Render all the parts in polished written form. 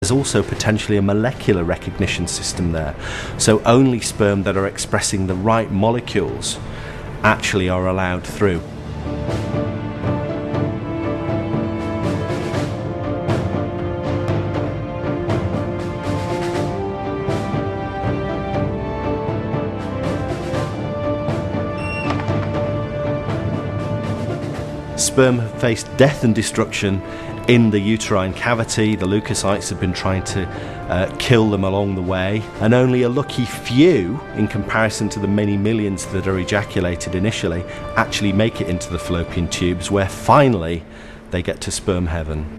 There's also potentially a molecular recognition system there. So only sperm that are expressing the right molecules actually are allowed through. Sperm have faced death and destruction in the uterine cavity. The leukocytes have been trying to kill them along the way, and only a lucky few, in comparison to the many millions that are ejaculated initially, actually make it into the fallopian tubes, where finally they get to sperm heaven.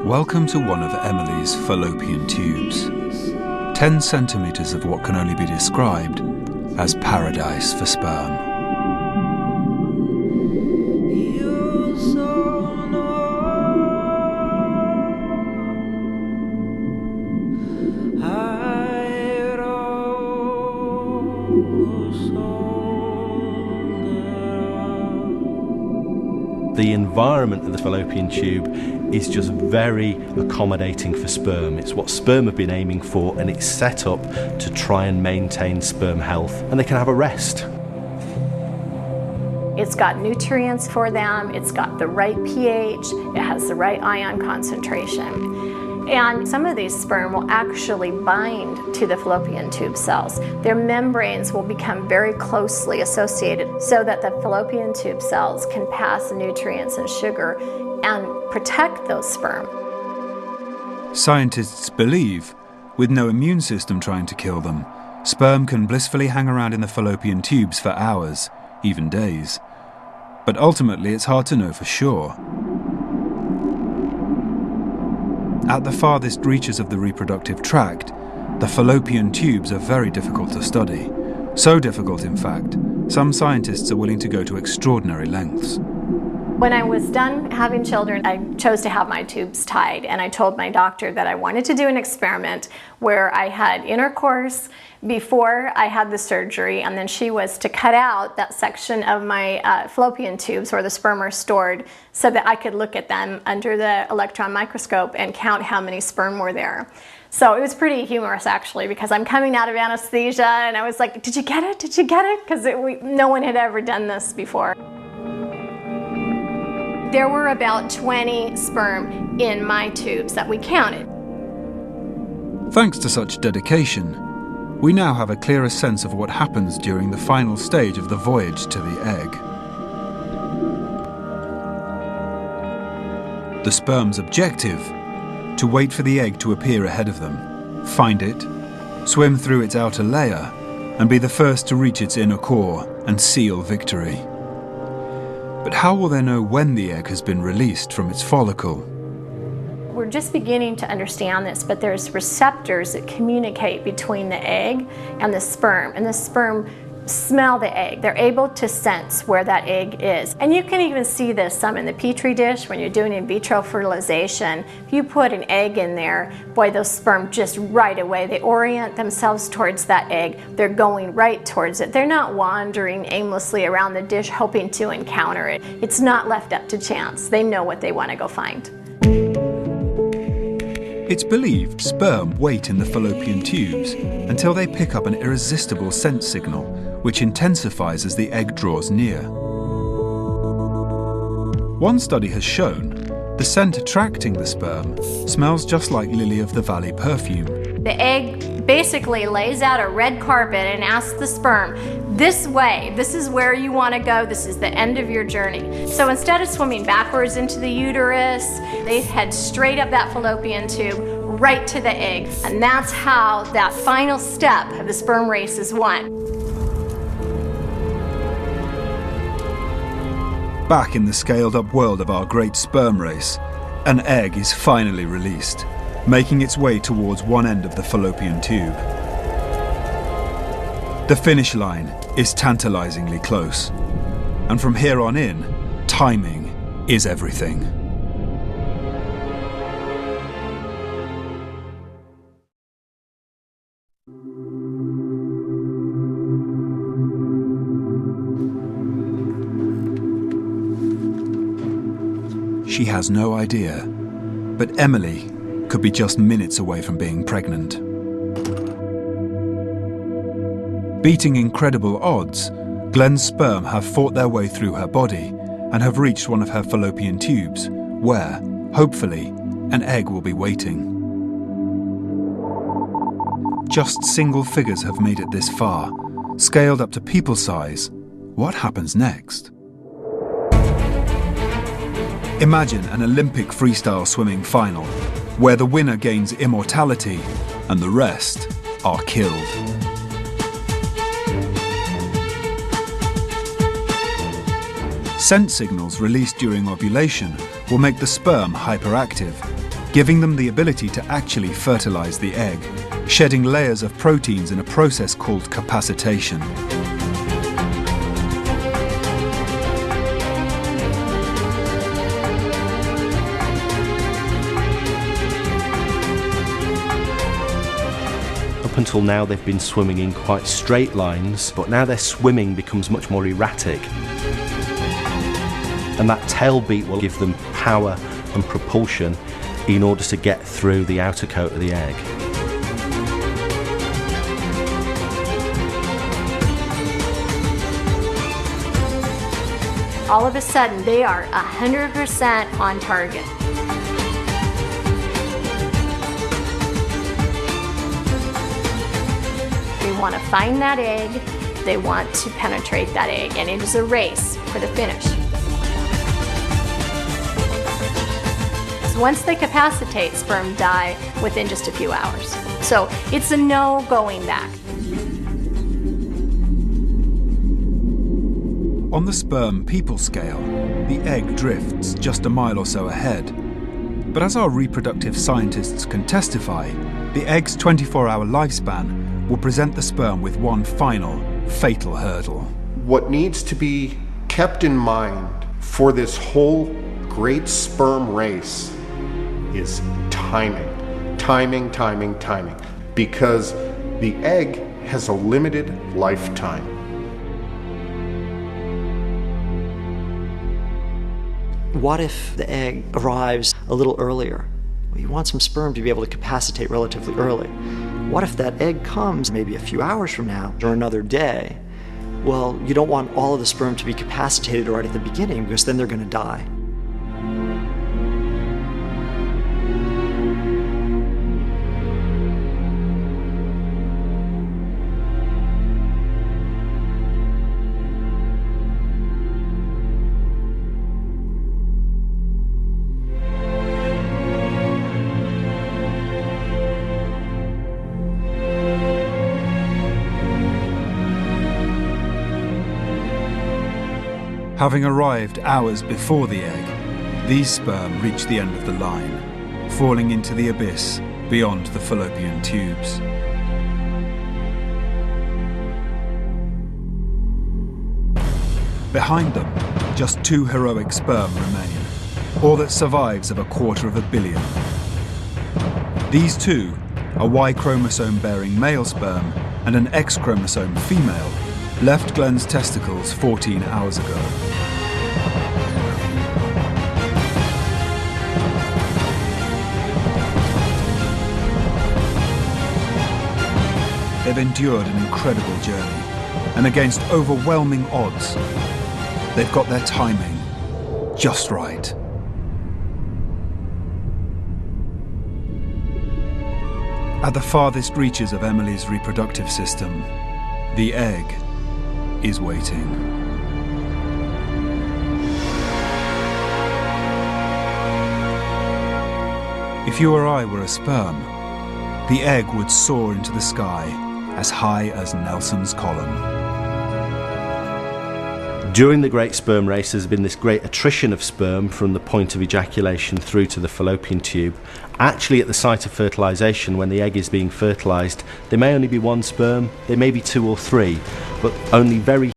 Welcome to one of Emily's fallopian tubes. 10 centimetres of what can only be described as paradise for sperm. The environment of the fallopian tube is just very accommodating for sperm. It's what sperm have been aiming for, and it's set up to try and maintain sperm health, and they can have a rest. It's got nutrients for them, it's got the right pH, it has the right ion concentration. And some of these sperm will actually bind to the fallopian tube cells. Their membranes will become very closely associated so that the fallopian tube cells can pass nutrients and sugar and protect those sperm. Scientists believe, with no immune system trying to kill them, sperm can blissfully hang around in the fallopian tubes for hours, even days. But ultimately, it's hard to know for sure. At the farthest reaches of the reproductive tract, the fallopian tubes are very difficult to study. So difficult, in fact, some scientists are willing to go to extraordinary lengths. When I was done having children, I chose to have my tubes tied, and I told my doctor that I wanted to do an experiment where I had intercourse before I had the surgery, and then she was to cut out that section of my fallopian tubes where the sperm are stored so that I could look at them under the electron microscope and count how many sperm were there. So it was pretty humorous, actually, because I'm coming out of anesthesia and I was like, did you get it? Did you get it? Because no one had ever done this before. There were about 20 sperm in my tubes that we counted. Thanks to such dedication, we now have a clearer sense of what happens during the final stage of the voyage to the egg. The sperm's objective: to wait for the egg to appear ahead of them, find it, swim through its outer layer, and be the first to reach its inner core and seal victory. But how will they know when the egg has been released from its follicle? We're just beginning to understand this, but there's receptors that communicate between the egg and the sperm smell the egg. They're able to sense where that egg is. And you can even see this some in the petri dish when you're doing in vitro fertilization. If you put an egg in there, boy, those sperm just right away, they orient themselves towards that egg. They're going right towards it. They're not wandering aimlessly around the dish hoping to encounter it. It's not left up to chance. They know what they want to go find. It's believed sperm wait in the fallopian tubes until they pick up an irresistible scent signal, which intensifies as the egg draws near. One study has shown the scent attracting the sperm smells just like lily of the valley perfume. The egg basically lays out a red carpet and asks the sperm, this way, this is where you want to go, this is the end of your journey. So instead of swimming backwards into the uterus, they head straight up that fallopian tube, right to the egg. And that's how that final step of the sperm race is won. Back in the scaled-up world of our great sperm race, an egg is finally released, making its way towards one end of the fallopian tube. The finish line is tantalizingly close. And from here on in, timing is everything. She has no idea, but Emily could be just minutes away from being pregnant. Beating incredible odds, Glenn's sperm have fought their way through her body and have reached one of her fallopian tubes, where, hopefully, an egg will be waiting. Just single figures have made it this far. Scaled up to people size, what happens next? Imagine an Olympic freestyle swimming final, where the winner gains immortality and the rest are killed. Scent signals released during ovulation will make the sperm hyperactive, giving them the ability to actually fertilize the egg, shedding layers of proteins in a process called capacitation. Up until now they've been swimming in quite straight lines, but now their swimming becomes much more erratic. And that tail beat will give them power and propulsion in order to get through the outer coat of the egg. All of a sudden, they are 100% on target. They want to find that egg, they want to penetrate that egg, and it is a race for the finish. So once they capacitate, sperm die within just a few hours. So it's a no going back. On the sperm people scale, the egg drifts just a mile or so ahead. But as our reproductive scientists can testify, the egg's 24-hour lifespan will present the sperm with one final, fatal hurdle. What needs to be kept in mind for this whole great sperm race is timing. Timing, timing, timing. Because the egg has a limited lifetime. What if the egg arrives a little earlier? Well, you want some sperm to be able to capacitate relatively early. What if that egg comes maybe a few hours from now or another day? Well, you don't want all of the sperm to be capacitated right at the beginning because then they're going to die. Having arrived hours before the egg, these sperm reach the end of the line, falling into the abyss beyond the fallopian tubes. Behind them, just 2 heroic sperm remain, all that survives of a 250 million. These two, a Y chromosome bearing male sperm and an X chromosome female, left Glenn's testicles 14 hours ago. They've endured an incredible journey, and against overwhelming odds, they've got their timing just right. At the farthest reaches of Emily's reproductive system, the egg is waiting. If you or I were a sperm, the egg would soar into the sky as high as Nelson's column. During the great sperm race, there's been this great attrition of sperm from the point of ejaculation through to the fallopian tube. Actually, at the site of fertilization, when the egg is being fertilized, there may only be one sperm, there may be two or three, but only very